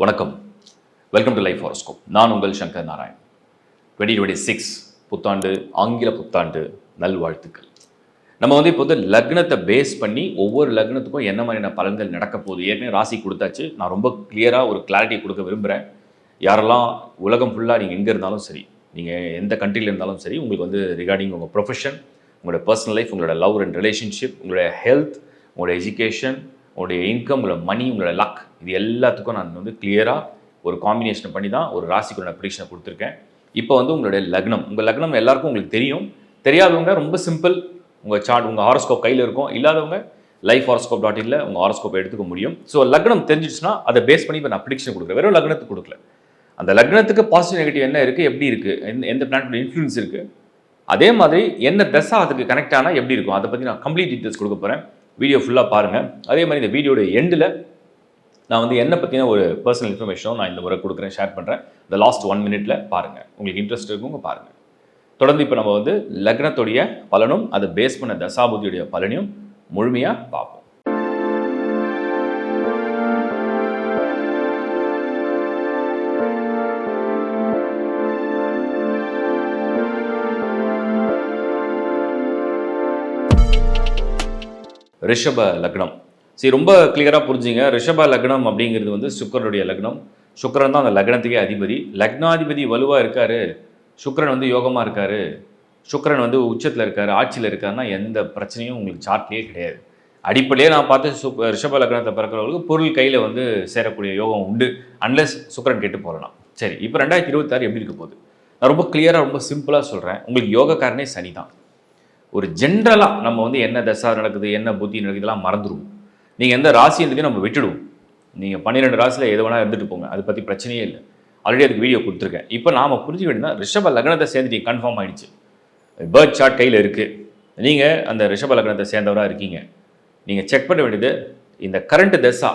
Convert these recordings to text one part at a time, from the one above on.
வணக்கம். Welcome to life horoscope. நான் உங்கள் சங்கர் நாராயண். 2026 புத்தாண்டு, ஆங்கில புத்தாண்டு நல்வாழ்த்துக்கள். நம்ம இப்போ லக்னத்தை பேஸ் பண்ணி ஒவ்வொரு லக்னத்துக்கும் என்ன மாதிரியான பலன்கள் நடக்க போகுது. ஏற்கனவே ராசி கொடுத்தாச்சு. நான் ரொம்ப கிளியராக ஒரு கிளாரிட்டி கொடுக்க விரும்புகிறேன். யாரெல்லாம் உலகம் ஃபுல்லாக நீங்கள் எங்கே இருந்தாலும் சரி, நீங்கள் எந்த கண்ட்ரியில் இருந்தாலும் சரி, உங்களுக்கு ரிகார்டிங் உங்கள் ப்ரொஃபஷன், உங்களோட பர்சனல் லைஃப், உங்களோட லவ் அண்ட் ரிலேஷன்ஷிப், உங்களுடைய ஹெல்த், உங்களோட எஜுகேஷன், உங்களுடைய இன்கம், உங்களோட மணி, உங்களோட லக், இது எல்லாத்துக்கும் நான் கிளியராக ஒரு காம்பினேஷன் பண்ணி தான் ஒரு ராசிக்குள்ள ப்ரிடிக்ஷனை கொடுத்துருக்கேன். இப்போ உங்களுடைய லக்னம், உங்கள் லக்னம் எல்லாருக்கும் உங்களுக்கு தெரியும். தெரியாதவங்க ரொம்ப சிம்பிள், உங்கள் சார்ட், உங்கள் ஹாரோஸ்கோப் கையில் இருக்கும். இல்லாதவங்க lifehoroscope.in உங்கள் ஹாரோஸ்கோப்பை எடுத்துக்க முடியும். ஸோ லக்னம் தெரிஞ்சிச்சுன்னா அதை பேஸ் பண்ணி இப்போ நான் ப்ரிடிக்ஷன் கொடுக்குறேன். வெறும் லக்னத்துக்கு கொடுக்கல, அந்த லக்னத்துக்கு பாசிட்டிவ் நெகட்டிவ் என்ன இருக்குது, எப்படி இருக்குது, எந்த பிளானட்டோட இன்ஃப்ளூயன்ஸ் இருக்குது, அதே மாதிரி என்ன தசா அதுக்கு கனெக்ட் ஆனால் எப்படி இருக்கும், அதை பற்றி நான் கம்ப்ளீட் டீட்டெயில்ஸ் கொடுக்க போகிறேன். வீடியோ ஃபுல்லாக பாருங்கள். அதே மாதிரி இந்த வீடியோட எண்டில் நான் என்னை பற்றின ஒரு பர்சனல் இன்ஃபர்மேஷனும் நான் இந்த முறை கொடுக்குறேன், ஷேர் பண்ணுறேன். இந்த லாஸ்ட் 1 மினிட்ல பாருங்கள். உங்களுக்கு இன்ட்ரெஸ்ட் இருக்குங்க பாருங்கள். தொடர்ந்து இப்போ நம்ம லக்னத்துடைய பலனும் அதை பேஸ் பண்ண தசாபுதியுடைய பலனையும் முழுமையாக பார்ப்போம். ரிஷப லக்னம். சரி, ரொம்ப கிளியராக புரிஞ்சுங்க. ரிஷப லக்னம் அப்படிங்கிறது சுக்கரனுடைய லக்னம். சுக்கரன் தான் அந்த லக்னத்துக்கே அதிபதி. லக்னாதிபதி வலுவாக இருக்கார், சுக்கரன் யோகமாக இருக்கார், சுக்கரன் உச்சத்தில் இருக்கார், ஆட்சியில் இருக்காருன்னா எந்த பிரச்சனையும் உங்களுக்கு சார்ட்லேயே கிடையாது. அடிப்படையே நான் பார்த்து ரிஷப லக்னத்தை பிறக்கிறவங்களுக்கு பொருள் கையில் சேரக்கூடிய யோகம் உண்டு, அன்லெஸ் சுக்கரன் கெட்டு போகலாம். சரி, இப்போ 2026 எப்படி இருக்க போகுது நான் ரொம்ப கிளியராக ரொம்ப சிம்பிளாக சொல்கிறேன். உங்களுக்கு யோகக்காரனே சனி தான். ஒரு ஜென்ரலாக நம்ம என்ன தசா நடக்குது, என்ன புத்தி நடக்குது, இதெல்லாம் மறந்துடுவோம். நீங்கள் எந்த ராசின்றதையும் நம்ம விட்டுடுவோம். நீங்கள் 12 ராசியில் எது வேணால் இருந்துட்டு போங்க, அதை பற்றி பிரச்சனையே இல்லை. ஆல்ரெடி அதுக்கு வீடியோ கொடுத்துருக்கேன். இப்போ நாம் புரிஞ்சுக்க வேண்டியதுனா ரிஷப லக்னத்தை சேர்ந்துட்டு கன்ஃபார்ம் ஆகிடுச்சு. பர்த் சார்ட் கையில் இருக்குது. நீங்கள் அந்த ரிஷப லக்னத்தை சேர்ந்தவராக இருக்கீங்க. நீங்கள் செக் பண்ண வேண்டியது, இந்த கரண்ட் தசா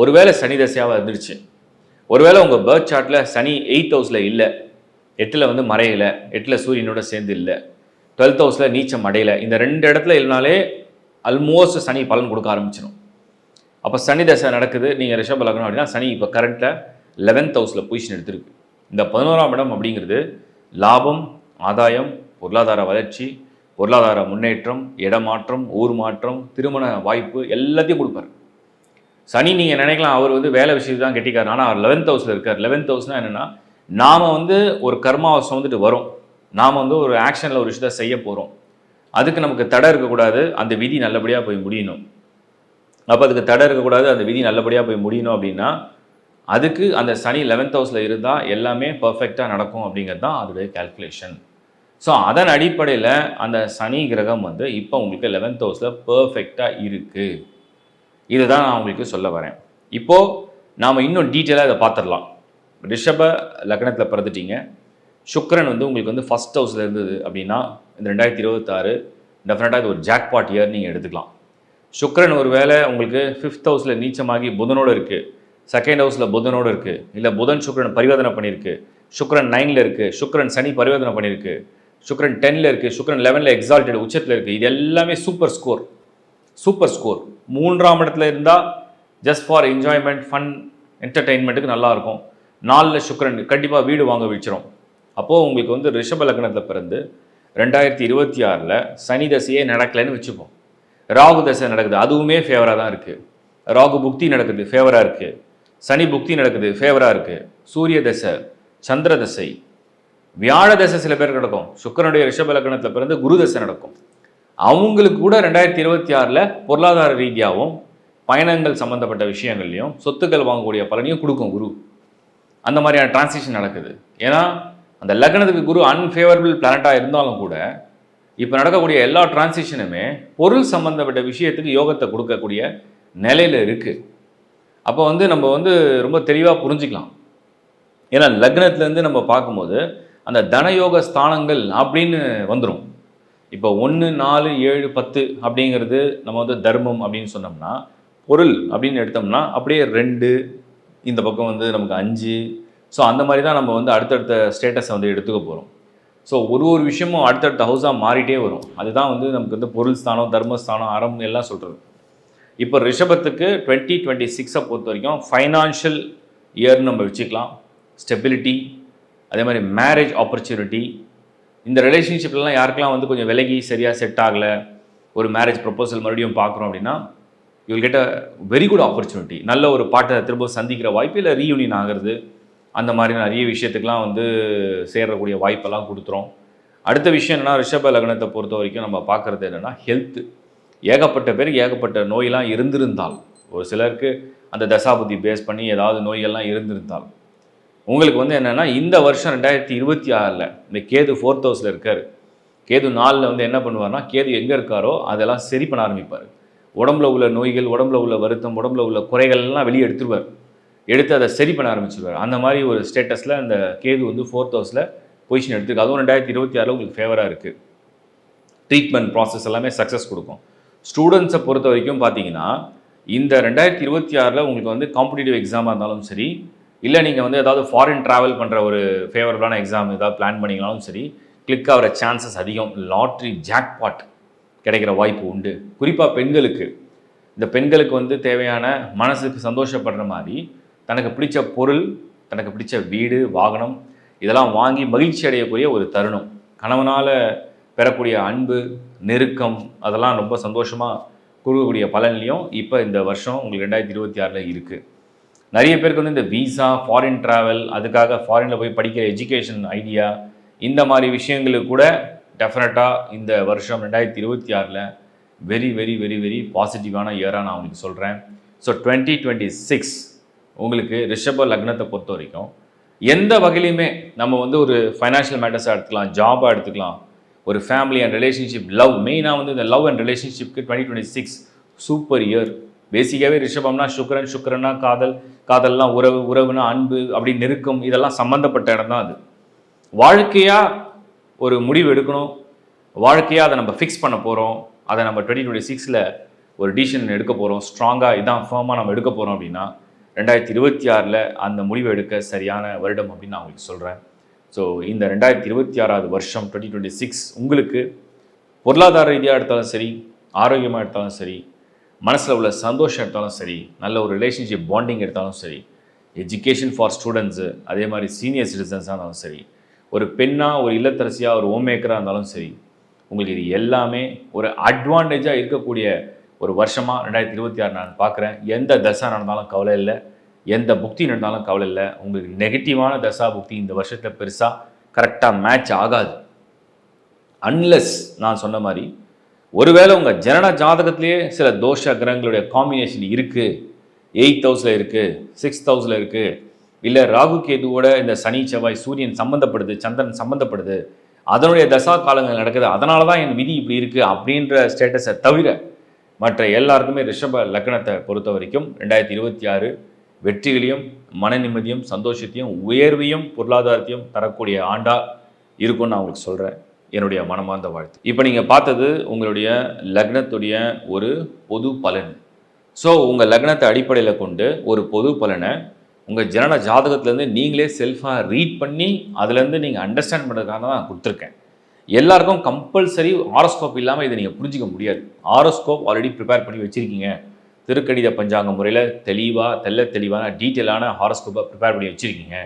ஒருவேளை சனி தசையாக இருந்துருச்சு, ஒருவேளை உங்கள் பர்த் சார்ட்டில் சனி 8th ஹவுஸில் இல்லை, 8ல் மறையலை, 8ல் சூரியனோட சேர்ந்து இல்லை, 12th ஹவுஸில் நீச்சம் அடையலை, இந்த 2 இடத்துல இல்லைனாலே ஆல்மோஸ்ட் சனி பலன் கொடுக்க ஆரம்பிச்சிடும். அப்போ சனி தசை நடக்குது, நீங்கள் ரிஷப லக்னம் அப்படின்னா சனி இப்போ கரண்ட்டில் 11th ஹவுஸில் பொசிஷன் எடுத்திருக்கு. இந்த 11ஆம் இடம் அப்படிங்கிறது லாபம், ஆதாயம், பொருளாதார வளர்ச்சி, பொருளாதார முன்னேற்றம், இடமாற்றம், ஊர் மாற்றம், திருமண வாய்ப்பு எல்லாத்தையும் கொடுப்பார். சனி நீங்கள் நினைக்கலாம் அவர் வேலை விஷயத்தை தான் கெட்டிக்காரு, ஆனால் அவர் 11th ஹவுஸில் இருக்கார். 11th ஹவுஸ்னால் என்னென்னா, நாம் ஒரு கர்மாவை சுமந்துட்டு வரோம், நாம் ஒரு ஆக்ஷனில் ஒரு விஷயத்தை செய்ய போகிறோம், அதுக்கு நமக்கு தடை இருக்கக்கூடாது, அந்த விதி நல்லபடியாக போய் முடியணும். அப்போ அதுக்கு தடை இருக்கக்கூடாது, அந்த விதி நல்லபடியாக போய் முடியணும் அப்படின்னா அதுக்கு அந்த சனி 11th ஹவுஸில் இருந்தால் எல்லாமே பர்ஃபெக்டாக நடக்கும் அப்படிங்கிறது தான் அதோடைய கால்குலேஷன். ஸோ அதன் அடிப்படையில் அந்த சனி கிரகம் இப்போ உங்களுக்கு 11th ஹவுஸில் பர்ஃபெக்டாக இருக்குது. இதுதான் நான் உங்களுக்கு சொல்ல வரேன். இப்போது நாம் இன்னும் டீட்டெயிலாக இதை பார்த்துடலாம். ரிஷப லக்னத்தில் பிறந்துட்டீங்க, சுக்கரன் உங்களுக்கு ஃபஸ்ட் ஹவுஸில் இருந்தது அப்படின்னா இந்த 2026 டெஃபினட்டாக இது ஒரு ஜாக்பாட் இயர் நீங்கள் எடுத்துக்கலாம். சுக்கரன் ஒரு வேளை உங்களுக்கு 5th ஹவுஸில் நீச்சமாகி புதனோடு இருக்குது, 2nd ஹவுஸில் புதனோடு இருக்குது, இல்லை புதன் சுக்கரன் பரிவர்த்தனை பண்ணியிருக்கு, சுக்கரன் 9ல் இருக்குது, சுக்கரன் சனி பரிவர்த்தனை பண்ணியிருக்கு, சுக்கரன் 10ல் இருக்குது, சுக்கரன் 11ல் எக்ஸால்டட் உச்சத்தில் இருக்குது. இது எல்லாமே சூப்பர் ஸ்கோர். 3ஆம் இடத்துல இருந்தால் ஜஸ்ட் ஃபார் என்ஜாய்மெண்ட், ஃபன், என்டர்டெயின்மெண்ட்டுக்கு நல்லாயிருக்கும். 4ல் சுக்கரன் கண்டிப்பாக வீடு வாங்க வச்சிரும். அப்போது உங்களுக்கு ரிஷப லக்னத்தில் பிறந்து 2026 சனி தசையே நடக்கலைன்னு வச்சுப்போம். ராகு தசை நடக்குது, அதுவுமே ஃபேவராக தான் இருக்குது. ராகு புக்தி நடக்குது, ஃபேவராக இருக்குது. சனி புக்தி நடக்குது, ஃபேவராக இருக்குது. சூரிய தசை, சந்திர தசை, வியாழ தசை சில பேருக்கு நடக்கும். சுக்கரனுடைய ரிஷப லக்னத்தில் பிறந்து குரு தசை நடக்கும். அவங்களுக்கு கூட 2026 பொருளாதார ரீதியாகவும் பயணங்கள் சம்மந்தப்பட்ட விஷயங்கள்லையும் சொத்துக்கள் வாங்கக்கூடிய பலனையும் கொடுக்கும் குரு. அந்த மாதிரியான டிரான்சிஷன் நடக்குது. ஏன்னா அந்த லக்னத்துக்கு குரு அன்ஃபேவரபிள் பிளானட்டாக இருந்தாலும் கூட இப்போ நடக்கக்கூடிய எல்லா டிரான்சிஷனுமே பொருள் சம்மந்தப்பட்ட விஷயத்துக்கு யோகத்தை கொடுக்கக்கூடிய நிலையில் இருக்குது. அப்போ நம்ம ரொம்ப தெளிவாக புரிஞ்சுக்கலாம். ஏன்னா லக்னத்துலேருந்து நம்ம பார்க்கும்போது அந்த தனயோக ஸ்தானங்கள் அப்படின்னு வந்துடும். இப்போ 1, 4, 7, 10 அப்படிங்கிறது நம்ம தர்மம் அப்படின்னு சொன்னோம்னா, பொருள் அப்படின்னு எடுத்தோம்னா அப்படியே 2, இந்த பக்கம் நமக்கு 5. ஸோ அந்த மாதிரி தான் நம்ம அடுத்தடுத்த ஸ்டேட்டஸை எடுத்துக்க போகிறோம். ஸோ ஒரு விஷயமும் அடுத்தடுத்த ஹவுஸாக மாறிட்டே வரும். அதுதான் நமக்கு பொருள் ஸ்தானம், தர்மஸ்தானம், அறம் எல்லாம் சொல்கிறது. இப்போ ரிஷபத்துக்கு 2026 பொறுத்த வரைக்கும் ஃபைனான்ஷியல் இயர்னு நம்ம வச்சுக்கலாம். ஸ்டெபிலிட்டி, அதே மாதிரி மேரேஜ் ஆப்பர்ச்சுனிட்டி. இந்த ரிலேஷன்ஷிப்லாம் யாருக்கெல்லாம் வந்து கொஞ்சம் விலகி சரியாக செட் ஆகலை, ஒரு மேரேஜ் ப்ரப்போசல் மறுபடியும் பார்க்குறோம் அப்படின்னா, you will get a very good opportunity. நல்ல ஒரு பாட்டை திரும்ப சந்திக்கிற வாய்ப்பு, இல்லை ரீயூனியன் ஆகிறது, அந்த மாதிரி நிறைய விஷயத்துக்கெலாம் வந்து சேரக்கூடிய வாய்ப்பெல்லாம் கொடுத்துரும். அடுத்த விஷயம் என்னென்னா, ரிஷப லக்னத்தை பொறுத்த வரைக்கும் நம்ம பார்க்குறது என்னென்னா ஹெல்த்து. ஏகப்பட்ட பேருக்கு ஏகப்பட்ட நோயெலாம் இருந்திருந்தால், ஒரு சிலருக்கு அந்த தசாபுத்தி பேஸ் பண்ணி ஏதாவது நோய்கள்லாம் இருந்திருந்தால், உங்களுக்கு வந்து என்னென்னா இந்த வருஷம் 2026 இந்த கேது 4th ஹவுஸில் இருக்கார். கேது 4ல் வந்து என்ன பண்ணுவார்னா, கேது எங்கே இருக்காரோ அதெல்லாம் சரி பண்ண ஆரம்பிப்பார். உடம்புல உள்ள நோய்கள், உடம்புல உள்ள வருத்தம், உடம்புல உள்ள குறைகள்லாம் வெளியே எடுத்துருவார். எடுத்து அதை சரி பண்ண ஆரம்பிச்சிருவார். அந்த மாதிரி ஒரு ஸ்டேட்டஸில் இந்த கேது வந்து 4th ஹவுஸில் பொசிஷன் எடுத்துருக்கு. அதுவும் 2026 உங்களுக்கு ஃபேவராக இருக்குது. ட்ரீட்மெண்ட் ப்ராசஸ் எல்லாமே சக்ஸஸ் கொடுக்கும். ஸ்டூடெண்ட்ஸை பொறுத்த வரைக்கும் பார்த்தீங்கன்னா, இந்த 2026 உங்களுக்கு வந்து காம்படிட்டிவ் எக்ஸாமாக இருந்தாலும் சரி, இல்லை நீங்கள் வந்து ஏதாவது ஃபாரின் ட்ராவல் பண்ணுற ஒரு ஃபேவரபுளான எக்ஸாம் ஏதாவது பிளான் பண்ணிங்கனாலும் சரி, கிளிக் ஆகிற சான்சஸ் அதிகம். லாட்ரி ஜாக்பாட் கிடைக்கிற வாய்ப்பு உண்டு. குறிப்பாக பெண்களுக்கு, இந்த பெண்களுக்கு வந்து தேவையான மனசுக்கு சந்தோஷப்படுற மாதிரி தனக்கு பிடிச்ச பொருள், தனக்கு பிடிச்ச வீடு, வாகனம் இதெல்லாம் வாங்கி மகிழ்ச்சி அடையக்கூடிய ஒரு தருணம். கணவனால் பெறக்கூடிய அன்பு, நெருக்கம் அதெல்லாம் ரொம்ப சந்தோஷமாக கொடுக்கக்கூடிய பலன்லையும் இப்போ இந்த வருஷம் உங்களுக்கு 2026 இருக்குது. நிறைய பேருக்கு வந்து இந்த வீசா, ஃபாரின் ட்ராவல், அதுக்காக ஃபாரினில் போய் படிக்கிற எஜுகேஷன் ஐடியா, இந்த மாதிரி விஷயங்களுக்கு கூட டெஃபினட்டாக இந்த வருஷம் 2026 வெரி வெரி வெரி வெரி பாசிட்டிவான இயராக நான் உங்களுக்கு சொல்கிறேன். ஸோ 2026 உங்களுக்கு ரிஷப லக்னத்தை பொறுத்த வரைக்கும் எந்த வகையிலையுமே நம்ம வந்து ஒரு ஃபைனான்ஷியல் மேட்டர்ஸாக எடுத்துக்கலாம், ஜாபாக எடுத்துக்கலாம், ஒரு ஃபேமிலி அண்ட் ரிலேஷன்ஷிப், லவ், மெயினாக வந்து இந்த லவ் அண்ட் ரிலேஷன்ஷிப்க்கு 2026 சூப்பர் இயர். பேசிக்காகவே ரிஷபம்னா சுக்கிரன், சுக்கிரன்னா காதல், காதல்லாம் உறவு, உறவுனா அன்பு, அப்படி நெருக்கம், இதெல்லாம் சம்மந்தப்பட்ட இடம் தான் அது. வாழ்க்கையாக ஒரு முடிவு எடுக்கணும், வாழ்க்கையாக அதை நம்ம ஃபிக்ஸ் பண்ண போகிறோம், அதை நம்ம 2026 ஒரு டிசிஷன் எடுக்க போகிறோம், ஸ்ட்ராங்காக இதான் ஃபேமாக நம்ம எடுக்க போகிறோம் அப்படின்னா 2026 அந்த முடிவு எடுக்க சரியான வருடம் அப்படின்னு நான் உங்களுக்கு சொல்கிறேன். ஸோ இந்த 2026 வருஷம் 2026 உங்களுக்கு பொருளாதார ரீதியாக எடுத்தாலும் சரி, ஆரோக்கியமாக எடுத்தாலும் சரி, மனசில் உள்ள சந்தோஷம் எடுத்தாலும் சரி, நல்ல ஒரு ரிலேஷன்ஷிப் பாண்டிங் எடுத்தாலும் சரி, எஜுகேஷன் ஃபார் ஸ்டூடெண்ட்ஸு, அதே மாதிரி சீனியர் சிட்டிசன்ஸாக இருந்தாலும் சரி, ஒரு பெண்ணாக, ஒரு இல்லத்தரசியாக, ஒரு ஹோம் மேக்கராக இருந்தாலும் சரி, உங்களுக்கு இது எல்லாமே ஒரு அட்வான்டேஜாக இருக்கக்கூடிய ஒரு வருஷமாக 2026 நான் பார்க்குறேன். எந்த தசா நடந்தாலும் கவலை இல்லை, எந்த புக்தி நடந்தாலும் கவலை இல்லை. உங்களுக்கு நெகட்டிவான தசா புக்தி இந்த வருஷத்தில் பெருசாக கரெக்டாக மேட்ச் ஆகாது. அன்லெஸ் நான் சொன்ன மாதிரி ஒருவேளை உங்கள் ஜனன ஜாதகத்திலேயே சில தோஷ கிரகங்களுடைய காம்பினேஷன் இருக்குது, 8th ஹவுஸில் இருக்குது, 6th ஹவுஸில் இருக்குது, இல்லை ராகு கேதுவோட இந்த சனி செவ்வாய் சூரியன் சம்மந்தப்படுது, சந்திரன் சம்மந்தப்படுது, அதனுடைய தசா காலங்கள் நடக்குது, அதனால தான் என் விதி இப்படி இருக்குது அப்படின்ற ஸ்டேட்டஸை தவிர மற்ற எல்லாருக்குமே ரிஷப லக்னத்தை பொறுத்த வரைக்கும் 2026 வெற்றிகளையும், மன நிம்மதியும், சந்தோஷத்தையும், உயர்வையும், பொருளாதாரத்தையும் தரக்கூடிய ஆண்டாக இருக்கும்னு நான் உங்களுக்கு சொல்கிறேன். என்னுடைய மனமார்ந்த வாழ்த்து. இப்போ நீங்கள் பார்த்தது உங்களுடைய லக்னத்துடைய ஒரு பொது பலன். ஸோ உங்கள் லக்னத்தை அடிப்படையில் கொண்டு ஒரு பொது பலனை உங்கள் ஜனன ஜாதகத்துலேருந்து நீங்களே செல்ஃபாக ரீட் பண்ணி அதுலேருந்து நீங்கள் அண்டர்ஸ்டாண்ட் பண்ணுறதுக்காக தான் நான் கொடுத்துருக்கேன். எல்லாருக்கும் கம்பல்சரி ஹாரோஸ்கோப் இல்லாமல் இதை நீங்கள் புரிஞ்சிக்க முடியாது. ஹாரோஸ்கோப் ஆல்ரெடி ப்ரிப்பேர் பண்ணி வச்சுருக்கீங்க. திருக்கணித பஞ்சாங்க முறையில் தெளிவான டீட்டெயிலான ஹாரோஸ்கோப்பை ப்ரிப்பேர் பண்ணி வச்சுருக்கீங்க.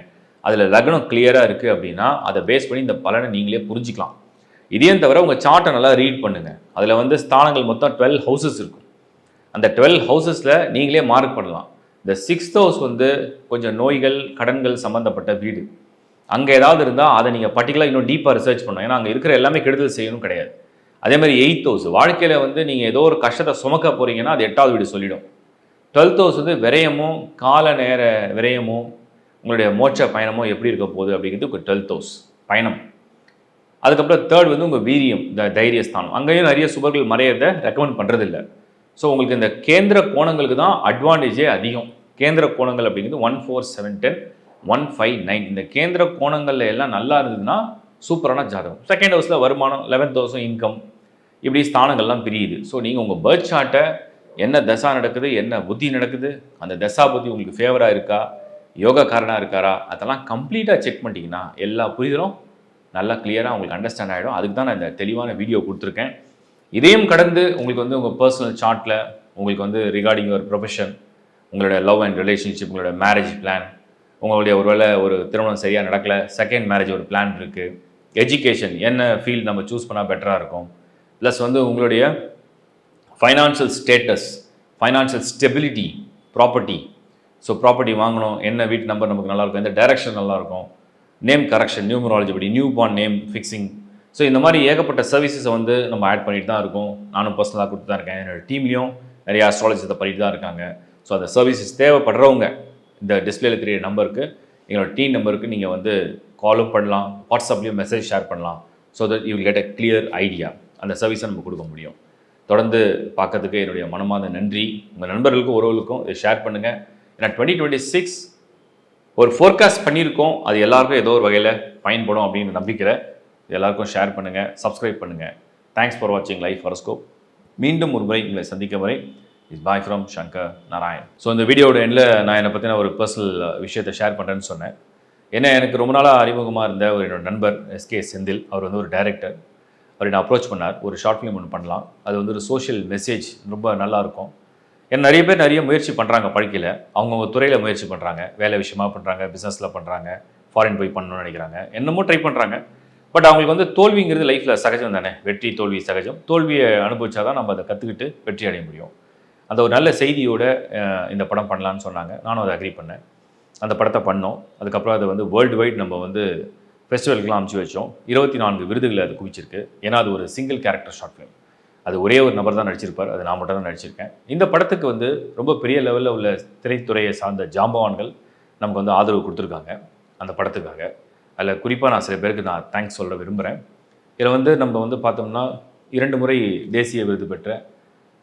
அதில் லக்னம் கிளியராக இருக்குது அப்படின்னா அதை பேஸ் பண்ணி இந்த பலனை நீங்களே புரிஞ்சிக்கலாம். இதையும் தவிர உங்கள் சார்ட்டை நல்லா ரீட் பண்ணுங்கள். அதில் வந்து ஸ்தானங்கள் மொத்தம் 12 ஹவுசஸ் இருக்கும். அந்த 12 ஹவுசஸில் நீங்களே மார்க் பண்ணலாம். இந்த 6th ஹவுஸ் வந்து கொஞ்சம் நோய்கள், கடன்கள் சம்மந்தப்பட்ட வீடு. அங்கே ஏதாவது இருந்தால் அதை நீங்கள் பர்டிகுலராக இன்னும் டீப்பாக ரிசர்ச் பண்ணணும். ஏன்னா அங்கே இருக்கிற எல்லாமே கெடுதல் செய்யணும் கிடையாது. அதே மாதிரி 8th ஹவுஸ், வாழ்க்கையில் வந்து நீங்கள் ஏதோ ஒரு கஷ்டத்தை சுமக்க போகிறீங்கன்னா அது 8வது வீடு சொல்லிடும். 12th ஹவுஸ் வந்து விரயமும், கால நேர விரயமும், உங்களுடைய மோட்ச பயணமும் எப்படி இருக்க போகுது அப்படிங்கிறது உங்கள் 12th ஹவுஸ் பயணம். அதுக்கப்புறம் 3rd வந்து உங்கள் வீரியம், இந்த தைரியஸ்தானம். அங்கேயும் நிறைய சுபர்கள் மறையிறத ரெக்கமெண்ட் பண்ணுறதில்ல. ஸோ உங்களுக்கு இந்த கேந்திர கோணங்களுக்கு தான் அட்வான்டேஜே அதிகம். கேந்திர கோணங்கள் அப்படிங்கிறது 1, 4, 7, 10, 1, 5, 9 இந்த கேந்திர கோணங்களில் எல்லாம் நல்லா இருந்ததுன்னா சூப்பரான ஜாதகம். 2nd ஹவுஸில் வருமானம், 11th ஹவுஸும் இன்கம், இப்படி ஸ்தானங்கள்லாம் பிரியுது. ஸோ நீங்கள் உங்கள் பர்த் சார்ட்டை என்ன தசா நடக்குது, என்ன புத்தி நடக்குது, அந்த தசா புத்தி உங்களுக்கு ஃபேவராக இருக்கா, யோகக்காரனாக இருக்காரா, அதெல்லாம் கம்ப்ளீட்டாக செக் பண்ணிட்டீங்கன்னா எல்லா புரிதலும் நல்லா கிளியராக உங்களுக்கு அண்டர்ஸ்டாண்ட் ஆகிடும். அதுக்கு தான் நான் இந்த தெளிவான வீடியோ கொடுத்துருக்கேன். இதையும் கடந்து உங்களுக்கு வந்து உங்கள் பர்சனல் சார்ட்டில் உங்களுக்கு வந்து ரிகார்டிங் யுவர் ப்ரொஃபஷன், உங்களோட லவ் அண்ட் ரிலேஷன்ஷிப், உங்களோட மேரேஜ் பிளான், உங்களுடைய ஒருவேளை ஒரு திருமணம் சரியாக நடக்கலை, செகண்ட் மேரேஜ் ஒரு பிளான் இருக்குது, எஜுகேஷன் என்ன ஃபீல்டு நம்ம சூஸ் பண்ணால் பெட்டராக இருக்கும், ப்ளஸ் வந்து உங்களுடைய financial status, financial stability, property. So property வாங்கணும், என்ன வீட்டு நம்பர் நமக்கு நல்லாயிருக்கும், எந்த டைரக்ஷன் நல்லாயிருக்கும், நேம் கரெக்ஷன், நியூமராலஜி படி new born name fixing. So இந்த மாதிரி ஏகப்பட்ட சர்வீசஸை வந்து நம்ம ஆட் பண்ணிட்டு தான் இருக்கோம். நானும் பர்சனலாக கொடுத்து தான் இருக்கேன். என்னோடய டீம்லேயும் நிறைய அஸ்ட்ராலஜிஸை பண்ணிட்டு தான் இருக்காங்க. ஸோ அந்த சர்வீசஸ் தேவைப்படுறவங்க இந்த டிஸ்பிளேல தெரிய நம்பருக்கு, எங்களோட டீம் நம்பருக்கு நீங்கள் வந்து காலும் பண்ணலாம், வாட்ஸ்அப்லேயும் மெசேஜ் ஷேர் பண்ணலாம். So that you will get a clear idea. அந்த சர்வீஸை நம்ம கொடுக்க முடியும். தொடர்ந்து பார்க்கறதுக்கு என்னுடைய மனமார்ந்த நன்றி. உங்கள் நண்பர்களுக்கும் உறவுகளுக்கும் இதை ஷேர் பண்ணுங்கள். ஏன்னா 2026 ஒரு ஃபோர்காஸ்ட் பண்ணியிருக்கோம், அது எல்லாருக்கும் ஏதோ ஒரு வகையில் பயன்படும் அப்படிங்கிற நம்பிக்கையில் எல்லாருக்கும் ஷேர் பண்ணுங்கள், சப்ஸ்கிரைப் பண்ணுங்கள். தேங்க்ஸ் ஃபார் வாட்சிங் லைஃப் ஹாரோஸ்கோப். மீண்டும் ஒரு முறை உங்களை சந்திக்கும் வரை is bye from Shankar Narayan. So இந்த வீடியோட எண்டில் நான் என்னை பற்றின ஒரு பர்சனல் விஷயத்தை ஷேர் பண்ணுறேன்னு சொன்னேன். ஏன்னா எனக்கு ரொம்ப நாளாக அறிமுகமாக இருந்த ஒரு என்னோட நண்பர் எஸ்கே செந்தில், அவர் வந்து ஒரு டைரக்டர். அவர் என்னை அப்ரோச் பண்ணார், ஒரு ஷார்ட் ஃபிலிம் ஒன்று பண்ணலாம், அது வந்து ஒரு சோஷியல் மெசேஜ் ரொம்ப நல்லாயிருக்கும். ஏன்னா நிறைய பேர் நிறைய முயற்சி பண்ணுறாங்க வாழ்க்கையில், அவங்கவுங்க துறையில் முயற்சி பண்ணுறாங்க, வேலை விஷயமா பண்ணுறாங்க, பிஸ்னஸில் பண்ணுறாங்க, ஃபாரின் போய் பண்ணணும்னு நினைக்கிறாங்க, என்னமோ ட்ரை பண்ணுறாங்க. பட் அவங்களுக்கு வந்து தோல்விங்கிறது லைஃப்பில் சகஜம் தானே, வெற்றி தோல்வி சகஜம். தோல்வியை அனுபவிச்சா தான் நம்ம அதை கற்றுக்கிட்டு வெற்றி அடைய முடியும். அந்த ஒரு நல்ல செய்தியோட இந்த படம் பண்ணலான்னு சொன்னாங்க. நானும் அதை அக்ரி பண்ணேன். அந்த படத்தை பண்ணோம். அதுக்கப்புறம் அதை வந்து வேர்ல்டு வைட் நம்ம வந்து ஃபெஸ்டிவலுக்குலாம் அனுப்பிச்சி வச்சோம். 24 விருதுகளை அது குவிச்சிருக்கு. ஏன்னா அது ஒரு சிங்கிள் கேரக்டர் ஷார்ட் ஃபிலிம். அது ஒரே ஒரு நபர் தான் நடிச்சிருப்பார், அது நான் மட்டும் தான் நடிச்சிருக்கேன். இந்த படத்துக்கு வந்து ரொம்ப பெரிய லெவலில் உள்ள திரைத்துறையை சார்ந்த ஜாம்பவான்கள் நமக்கு வந்து ஆதரவு கொடுத்துருக்காங்க அந்த படத்துக்காக. அதில் குறிப்பாக நான் சில பேருக்கு நான் தேங்க்ஸ் சொல்ல விரும்புகிறேன். இதில் வந்து நம்ம வந்து பார்த்தோம்னா 2 முறை தேசிய விருது பெற்ற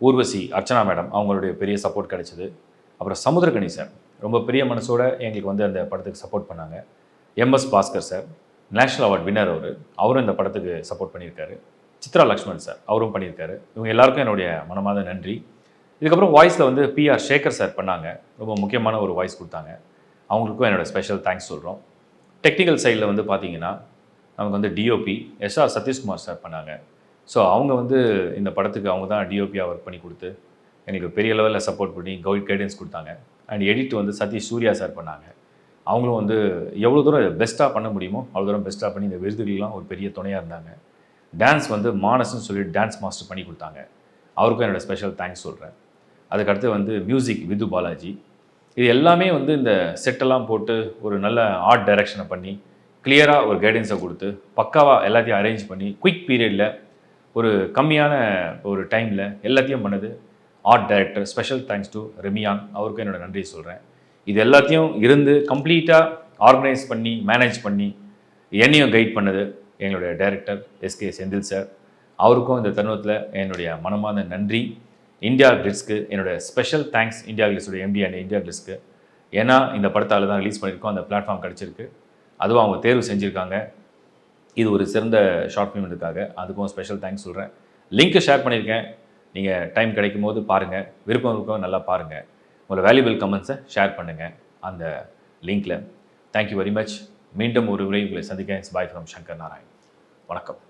ஊர்வசி அர்ச்சனா மேடம், அவங்களுடைய பெரிய சப்போர்ட் கிடைச்சிது. அப்புறம் சமுத்திரகனி சார் ரொம்ப பெரிய மனசோட எங்களுக்கு வந்து அந்த படத்துக்கு சப்போர்ட் பண்ணாங்க. MS Bhaskar sir national award winner, அவரும் இந்த படத்துக்கு சப்போர்ட் பண்ணியிருக்காரு. சித்ரா லக்ஷ்மண் சார் அவரும் பண்ணியிருக்காரு. இவங்க எல்லாருக்கும் என்னுடைய மனமார்ந்த நன்றி. இதுக்கப்புறம் வாய்ஸில் வந்து பிஆர் சேகர் சார் பண்ணாங்க, ரொம்ப முக்கியமான ஒரு வாய்ஸ் கொடுத்தாங்க. அவங்களுக்கும் என்னோடய ஸ்பெஷல் தேங்க்ஸ் சொல்கிறோம். டெக்னிக்கல் சைடில் வந்து பார்த்தீங்கன்னா நமக்கு வந்து டிஓபி எஸ்ஆர் சதீஷ்குமார் சார் பண்ணாங்க. ஸோ அவங்க வந்து இந்த படத்துக்கு அவங்க தான் டிஓபியாக ஒர்க் பண்ணி கொடுத்து எனக்கு பெரிய லெவலில் சப்போர்ட் பண்ணி கைடன்ஸ் கொடுத்தாங்க. அண்ட் எடிட் வந்து சதீஷ் சூர்யா சார் பண்ணாங்க. அவங்களும் வந்து எவ்வளோ தூரம் பெஸ்ட்டாக பண்ண முடியுமோ அவ்வளோ தூரம் பெஸ்ட்டாக பண்ணி இந்த விருதுகள்லாம் ஒரு பெரிய துணையாக இருந்தாங்க. டான்ஸ் வந்து மானஸ்ன்னு சொல்லி டான்ஸ் மாஸ்டர் பண்ணி கொடுத்தாங்க, அவருக்கும் என்னோடய ஸ்பெஷல் தேங்க்ஸ் சொல்கிறேன். அதுக்கடுத்து வந்து மியூசிக் விது பாலாஜி. இது எல்லாமே வந்து இந்த செட்டெல்லாம் போட்டு ஒரு நல்ல ஆர்ட் டைரக்ஷனை பண்ணி கிளியராக ஒரு கைடன்ஸை கொடுத்து பக்காவாக எல்லாத்தையும் அரேஞ்ச் பண்ணி குயிக் பீரியடில் ஒரு கம்மியான ஒரு டைமில் எல்லாத்தையும் பண்ணது art director. Special thanks to Remiyan, அவருக்கும் என்னோடய நன்றி சொல்கிறேன். இது எல்லாத்தையும் இருந்து கம்ப்ளீட்டாக ஆர்கனைஸ் பண்ணி மேனேஜ் பண்ணி என்னையும் கைட் பண்ணது எங்களுடைய டைரக்டர் எஸ்கே செந்தில் சார், அவருக்கும் இந்த தருணத்தில் என்னுடைய மனமார்ந்த நன்றி. இந்தியா கிளிட்ஸ்க்கு என்னோடய ஸ்பெஷல் தேங்க்ஸ், இந்தியா கிளிட்ஸோட எம்டி அண்ட் இந்தியா கிளிட்ஸ்க்கு. ஏன்னா இந்த படத்தால் தான் ரிலீஸ் பண்ணியிருக்கோம், அந்த பிளாட்ஃபார்ம் கிடச்சிருக்கு, அதுவும் அவங்க தேர்வு செஞ்சுருக்காங்க. இது ஒரு சிறந்த ஷார்ட் ஃபிலிம்ன்றதுக்காக அதுக்கும் ஸ்பெஷல் தேங்க்ஸ் சொல்கிறேன். லிங்க்கை ஷேர் பண்ணியிருக்கேன், நீங்கள் டைம் கிடைக்கும் போது பாருங்கள், விருப்பம் இருக்கும் நல்லா பாருங்கள். உங்களோட வேல்யூபிள் கமெண்ட்ஸை ஷேர் பண்ணுங்கள் அந்த லிங்க்கில். Thank you very much. மீண்டும் ஒரு உரை உங்களை சந்திக்கிறேன். Bye from Shankar Narayan. வணக்கம்.